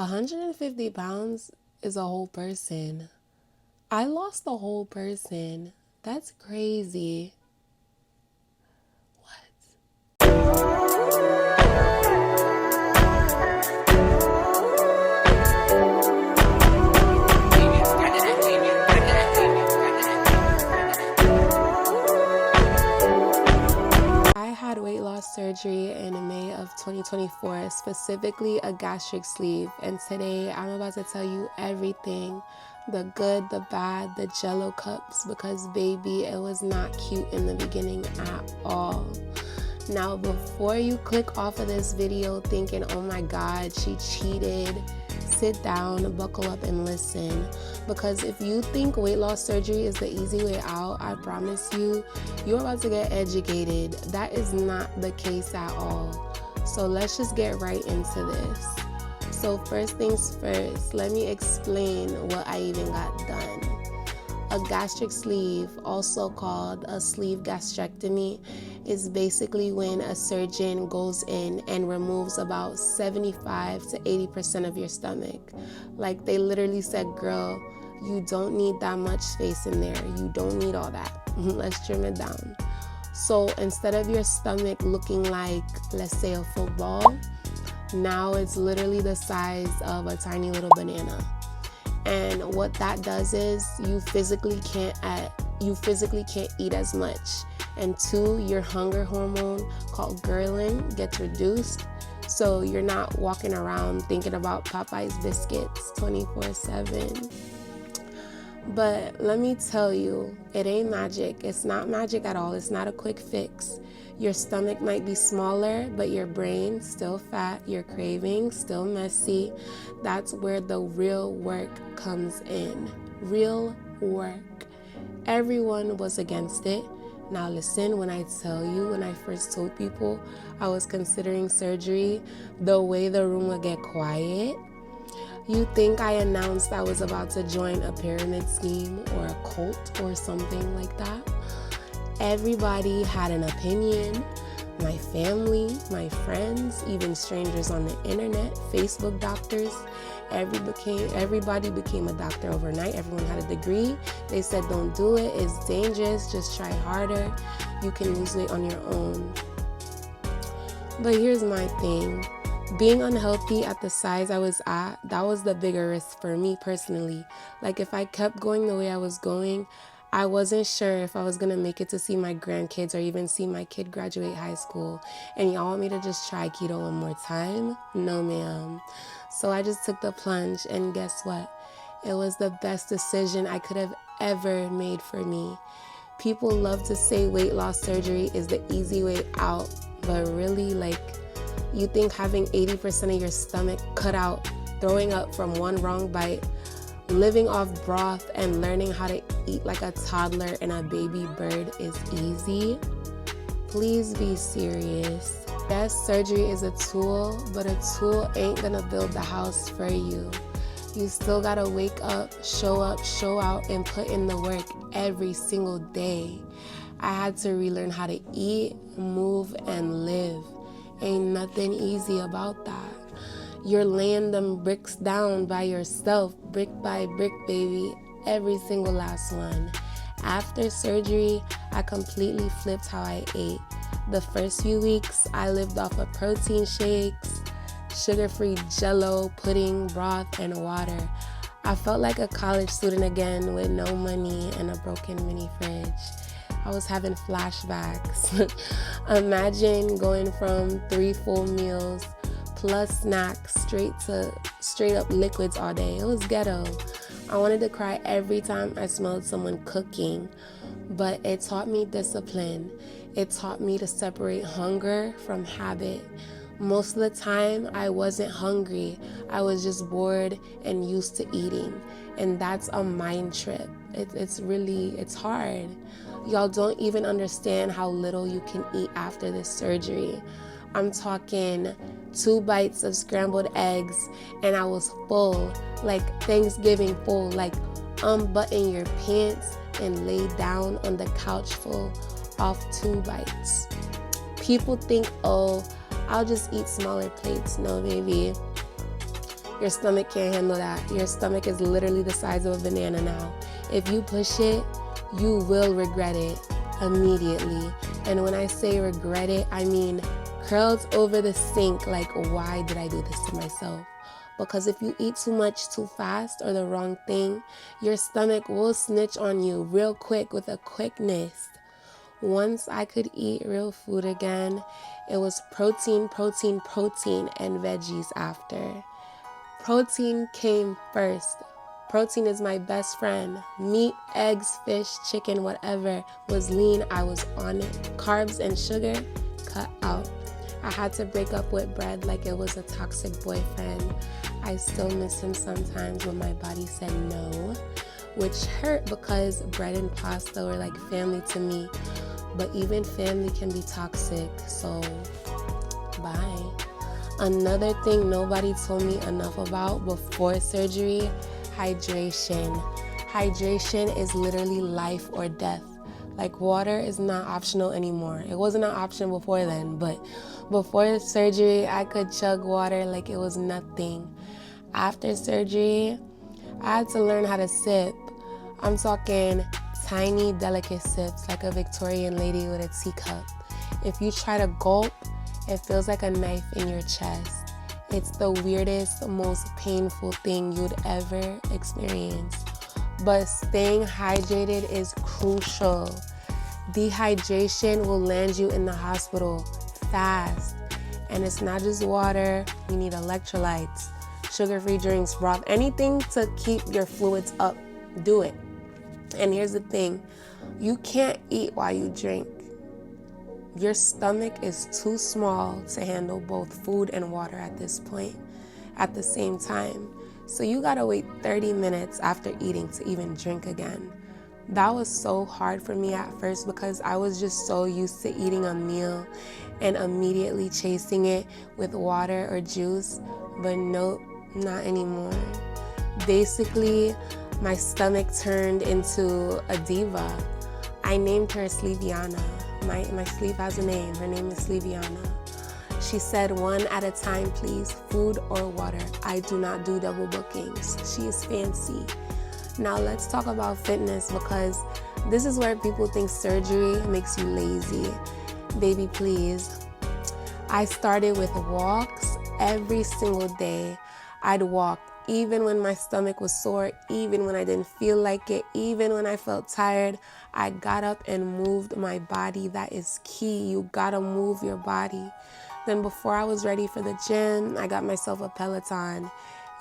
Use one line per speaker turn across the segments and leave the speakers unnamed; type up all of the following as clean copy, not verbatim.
150 pounds is a whole person. I lost a whole person. That's crazy. I had weight loss surgery in May of 2024, specifically a gastric sleeve, and today I'm about to tell you everything, the good, the bad, the jello cups, because baby, it was not cute in the beginning at all. Now, before you click off of this video thinking, oh my God, she cheated, sit down, buckle up and listen. Because if you think weight loss surgery is the easy way out, I promise you, you're about to get educated. That is not the case at all. So let's just get right into this. So first things first, let me explain what I even got done. A gastric sleeve, also called a sleeve gastrectomy, is basically when a surgeon goes in and removes about 75 to 80% of your stomach. Like they literally said, girl, you don't need that much space in there. You don't need all that. Let's trim it down. So instead of your stomach looking like, let's say, a football, now it's literally the size of a tiny little banana. And what that does is you physically can't eat as much. And two, your hunger hormone called ghrelin gets reduced. So you're not walking around thinking about Popeye's biscuits 24/7. But let me tell you, it ain't magic. It's not magic at all. It's not a quick fix. Your stomach might be smaller, but your brain still fat, your cravings still messy. That's where the real work comes in. Real work. Everyone was against it. Now listen, when I tell you, when I first told people I was considering surgery, the way the room would get quiet, you think I announced I was about to join a pyramid scheme or a cult or something like that? Everybody had an opinion. My family, my friends, even strangers on the internet, Facebook doctors. Everybody became a doctor overnight. Everyone had a degree. They said, don't do it. It's dangerous. Just try harder. You can lose weight on your own. But here's my thing. Being unhealthy at the size I was at, that was the bigger risk for me personally. Like if I kept going the way I was going, I wasn't sure if I was going to make it to see my grandkids or even see my kid graduate high school. And y'all want me to just try keto one more time? No, ma'am. So I just took the plunge, and guess what? It was the best decision I could have ever made for me. People love to say weight loss surgery is the easy way out, but really, like, you think having 80% of your stomach cut out, throwing up from one wrong bite, living off broth and learning how to eat like a toddler and a baby bird is easy? Please be serious. Yes, surgery is a tool, but a tool ain't gonna build the house for you. You still gotta wake up, show out, and put in the work every single day. I had to relearn how to eat, move, and live. Ain't nothing easy about that. You're laying them bricks down by yourself, brick by brick, baby, every single last one. After surgery, I completely flipped how I ate. The first few weeks, I lived off of protein shakes, sugar-free jello, pudding, broth, and water. I felt like a college student again with no money and a broken mini fridge. I was having flashbacks. Imagine going from 3 full meals plus snacks straight up liquids all day. It was ghetto. I wanted to cry every time I smelled someone cooking, but it taught me discipline. It taught me to separate hunger from habit. Most of the time, I wasn't hungry. I was just bored and used to eating. And that's a mind trip. It's hard. Y'all don't even understand how little you can eat after this surgery. I'm talking 2 bites of scrambled eggs and I was full, like Thanksgiving full, like unbutton your pants and lay down on the couch full off 2 bites. People think, oh, I'll just eat smaller plates. No, baby. Your stomach can't handle that. Your stomach is literally the size of a banana now. If you push it, you will regret it immediately. And when I say regret it, I mean curls over the sink, like, why did I do this to myself? Because if you eat too much too fast or the wrong thing, your stomach will snitch on you real quick with a quickness. Once I could eat real food again, it was protein, protein, protein, and veggies after. Protein came first. Protein is my best friend. Meat, eggs, fish, chicken, whatever was lean, I was on it. Carbs and sugar, cut out. I had to break up with bread like it was a toxic boyfriend. I still miss him sometimes when my body said no, which hurt because bread and pasta were like family to me. But even family can be toxic, so bye. Another thing nobody told me enough about before surgery, hydration. Hydration is literally life or death. Like, water is not optional anymore. It wasn't an option before then, but before surgery, I could chug water like it was nothing. After surgery, I had to learn how to sip. I'm talking tiny, delicate sips, like a Victorian lady with a teacup. If you try to gulp, it feels like a knife in your chest. It's the weirdest, most painful thing you'd ever experience. But staying hydrated is crucial. Dehydration will land you in the hospital fast. And it's not just water, you need electrolytes, sugar-free drinks, broth, anything to keep your fluids up. Do it. And here's the thing, you can't eat while you drink. Your stomach is too small to handle both food and water at this point, at the same time. So you gotta wait 30 minutes after eating to even drink again. That was so hard for me at first because I was just so used to eating a meal and immediately chasing it with water or juice, but nope, not anymore. Basically, my stomach turned into a diva. I named her Sleeviana. My sleeve has a name. Her name is Sleeviana. She said, one at a time, please, food or water. I do not do double bookings. She is fancy. Now let's talk about fitness, because this is where people think surgery makes you lazy. Baby, please. I started with walks every single day. I'd walk even when my stomach was sore, even when I didn't feel like it, even when I felt tired. I got up and moved my body. That is key. You gotta move your body. Then before I was ready for the gym, I got myself a Peloton.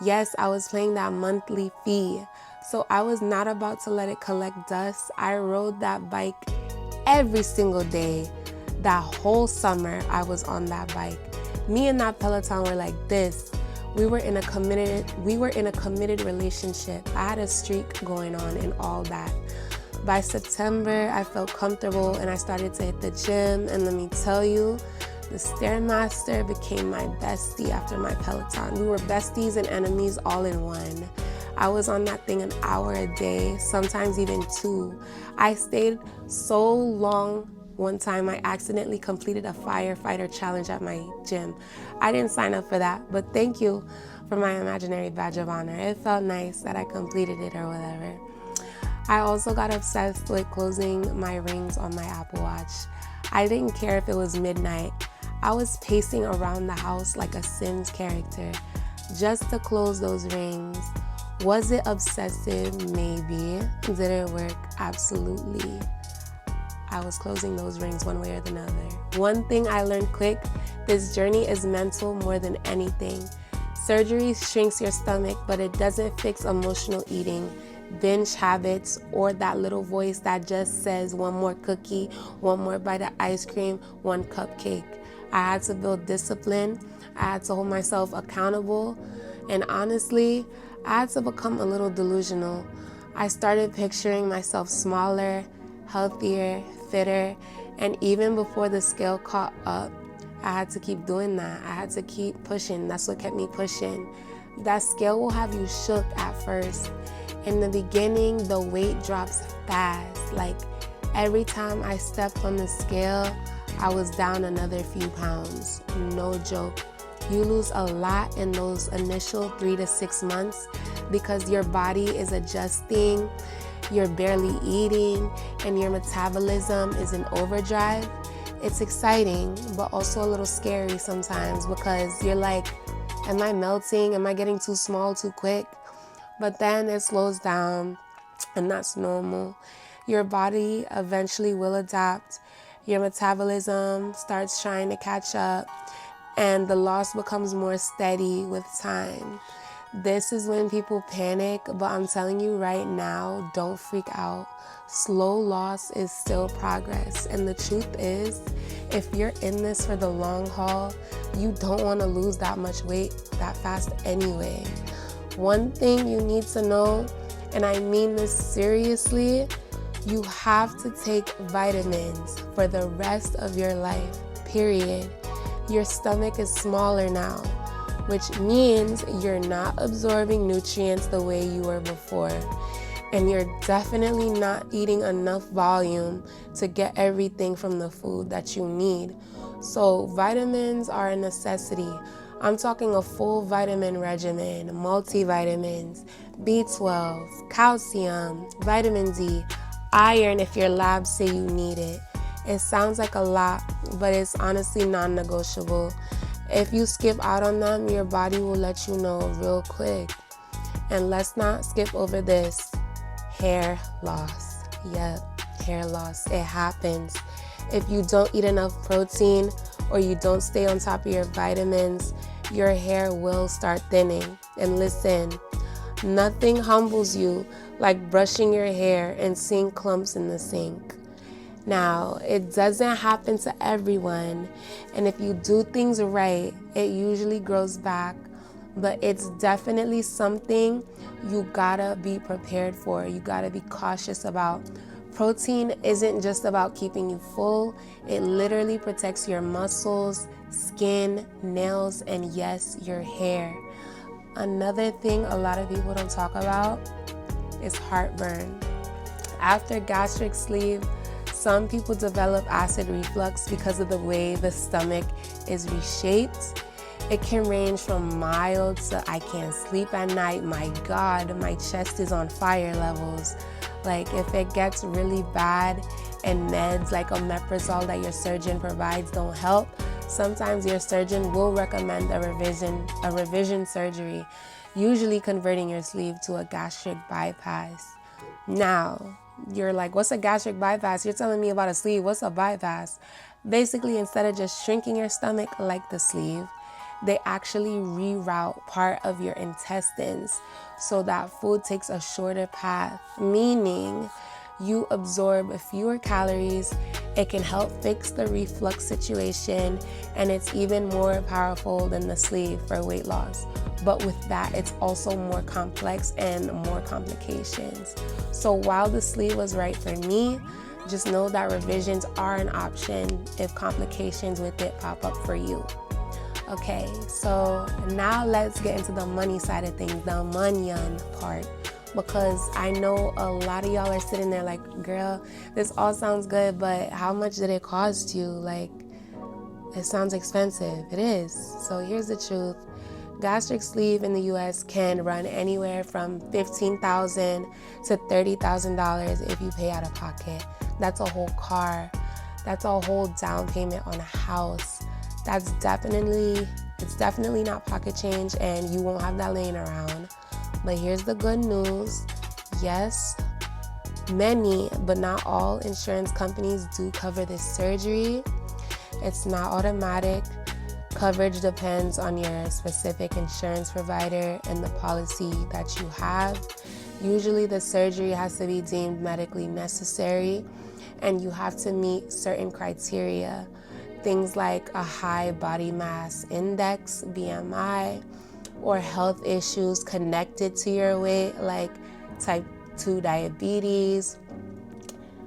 Yes, I was paying that monthly fee. So I was not about to let it collect dust. I rode that bike every single day. That whole summer, I was on that bike. Me and that Peloton were like this. We were in a committed relationship. I had a streak going on and all that. By September, I felt comfortable and I started to hit the gym. And let me tell you, the stairmaster became my bestie after my Peloton. We were besties and enemies all in one. I was on that thing an hour a day, sometimes even 2. I stayed so long. One time I accidentally completed a firefighter challenge at my gym. I didn't sign up for that, but thank you for my imaginary badge of honor. It felt nice that I completed it or whatever. I also got obsessed with closing my rings on my Apple Watch. I didn't care if it was midnight. I was pacing around the house like a Sims character just to close those rings. Was it obsessive? Maybe. Did it work? Absolutely. I was closing those rings one way or the other. One thing I learned quick, this journey is mental more than anything. Surgery shrinks your stomach, but it doesn't fix emotional eating, binge habits, or that little voice that just says one more cookie, one more bite of ice cream, one cupcake. I had to build discipline. I had to hold myself accountable. And honestly, I had to become a little delusional. I started picturing myself smaller, healthier, fitter, and even before the scale caught up, I had to keep doing that. I had to keep pushing. That's what kept me pushing. That scale will have you shook at first. In the beginning, the weight drops fast. Like every time I stepped on the scale, I was down another few pounds. No joke. you lose a lot in those initial 3 to 6 months because your body is adjusting, you're barely eating, and your metabolism is in overdrive. It's exciting, but also a little scary sometimes because you're like, am I melting? Am I getting too small too quick? But then it slows down, and that's normal. Your body eventually will adapt. Your metabolism starts trying to catch up, and the loss becomes more steady with time. This is when people panic, but I'm telling you right now, don't freak out. Slow loss is still progress. And the truth is, if you're in this for the long haul, you don't want to lose that much weight that fast anyway. One thing you need to know, and I mean this seriously, you have to take vitamins for the rest of your life, period. Your stomach is smaller now, which means you're not absorbing nutrients the way you were before. And you're definitely not eating enough volume to get everything from the food that you need. So vitamins are a necessity. I'm talking a full vitamin regimen, multivitamins, B12, calcium, vitamin D, iron if your labs say you need it. It sounds like a lot, but it's honestly non-negotiable. If you skip out on them, your body will let you know real quick. And let's not skip over this. Hair loss. Yep, hair loss. It happens. If you don't eat enough protein or you don't stay on top of your vitamins, your hair will start thinning. And listen, nothing humbles you like brushing your hair and seeing clumps in the sink. Now, it doesn't happen to everyone, and if you do things right, it usually grows back, but it's definitely something you gotta be prepared for. You gotta be cautious about. Protein isn't just about keeping you full. It literally protects your muscles, skin, nails, and yes, your hair. Another thing a lot of people don't talk about is heartburn. After gastric sleeve, some people develop acid reflux because of the way the stomach is reshaped. It can range from mild to I can't sleep at night, my God, my chest is on fire levels. Like if it gets really bad and meds like omeprazole that your surgeon provides don't help, sometimes your surgeon will recommend a revision surgery, usually converting your sleeve to a gastric bypass. Now, you're like, what's a gastric bypass? You're telling me about a sleeve. What's a bypass? Basically, instead of just shrinking your stomach like the sleeve, they actually reroute part of your intestines so that food takes a shorter path, meaning you absorb fewer calories. It can help fix the reflux situation, and it's even more powerful than the sleeve for weight loss. But with that, it's also more complex and more complications. So while the sleeve was right for me, just know that revisions are an option if complications with it pop up for you. Okay, so now let's get into the money side of things, the money-on part. Because I know a lot of y'all are sitting there like, girl, this all sounds good, but how much did it cost you? Like, it sounds expensive. It is. So here's the truth. Gastric sleeve in the US can run anywhere from $15,000 to $30,000 if you pay out of pocket. That's a whole car. That's a whole down payment on a house. It's definitely not pocket change, and you won't have that laying around. But here's the good news. Yes, many, but not all insurance companies do cover this surgery. It's not automatic. Coverage depends on your specific insurance provider and the policy that you have. Usually the surgery has to be deemed medically necessary, and you have to meet certain criteria. Things like a high body mass index, BMI, or health issues connected to your weight, like type 2 diabetes,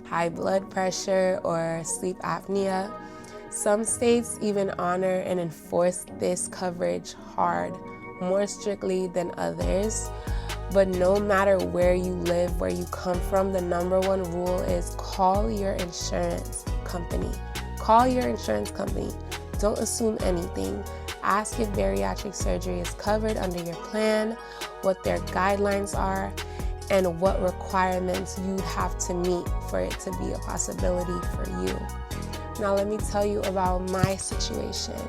high blood pressure, or sleep apnea. Some states even honor and enforce this coverage hard, more strictly than others. But no matter where you live, where you come from, the number one rule is call your insurance company. Call your insurance company. Don't assume anything. Ask if bariatric surgery is covered under your plan, what their guidelines are, and what requirements you'd have to meet for it to be a possibility for you. Now let me tell you about my situation.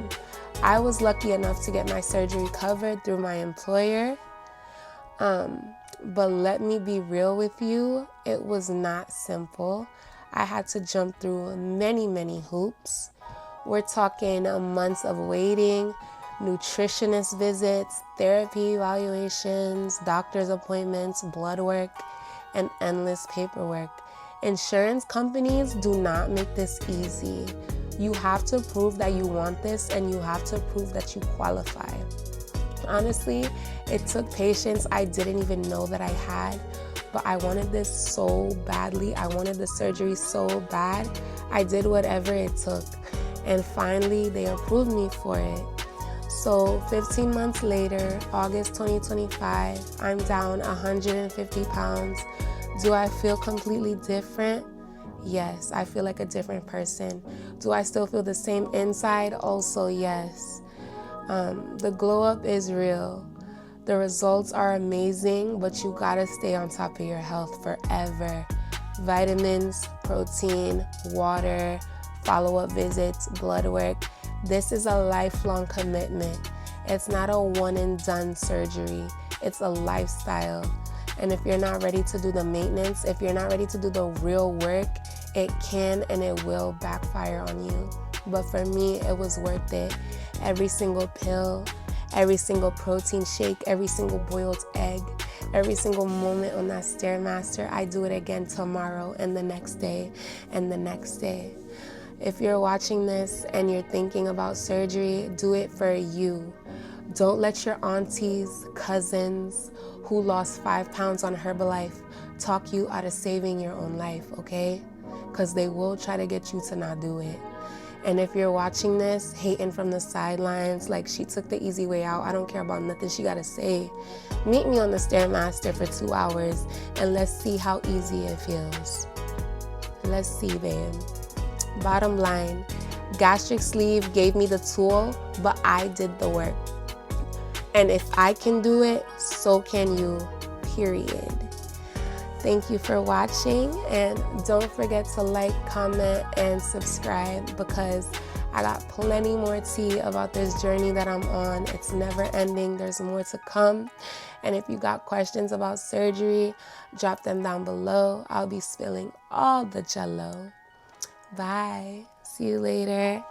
I was lucky enough to get my surgery covered through my employer. But let me be real with you, it was not simple. I had to jump through many, many hoops. We're talking months of waiting, nutritionist visits, therapy evaluations, doctor's appointments, blood work, and endless paperwork. Insurance companies do not make this easy. You have to prove that you want this, and you have to prove that you qualify. Honestly, it took patience I didn't even know that I had, but I wanted this so badly. I wanted the surgery so bad. I did whatever it took, and finally they approved me for it. So 15 months later, August 2025, I'm down 150 pounds. Do I feel completely different? Yes, I feel like a different person. Do I still feel the same inside? Also, yes. The glow up is real. The results are amazing, but you gotta stay on top of your health forever. Vitamins, protein, water, follow-up visits, blood work. This is a lifelong commitment. It's not a one and done surgery. It's a lifestyle. And if you're not ready to do the maintenance, if you're not ready to do the real work, it can and it will backfire on you. But for me, it was worth it. Every single pill, every single protein shake, every single boiled egg, every single moment on that stairmaster. I do it again tomorrow and the next day and the next day. If you're watching this and you're thinking about surgery, do it for you. Don't let your aunties, cousins who lost 5 pounds on Herbalife talk you out of saving your own life, okay? Because they will try to get you to not do it. And if you're watching this, hating from the sidelines, like she took the easy way out, I don't care about nothing she gotta say. Meet me on the stairmaster for 2 hours and let's see how easy it feels. Let's see, babe. Bottom line, gastric sleeve gave me the tool, but I did the work. And if I can do it, so can you, period. Thank you for watching, and don't forget to like, comment, and subscribe because I got plenty more tea about this journey that I'm on. It's never ending. There's more to come. And if you got questions about surgery, drop them down below. I'll be spilling all the jello. Bye. See you later.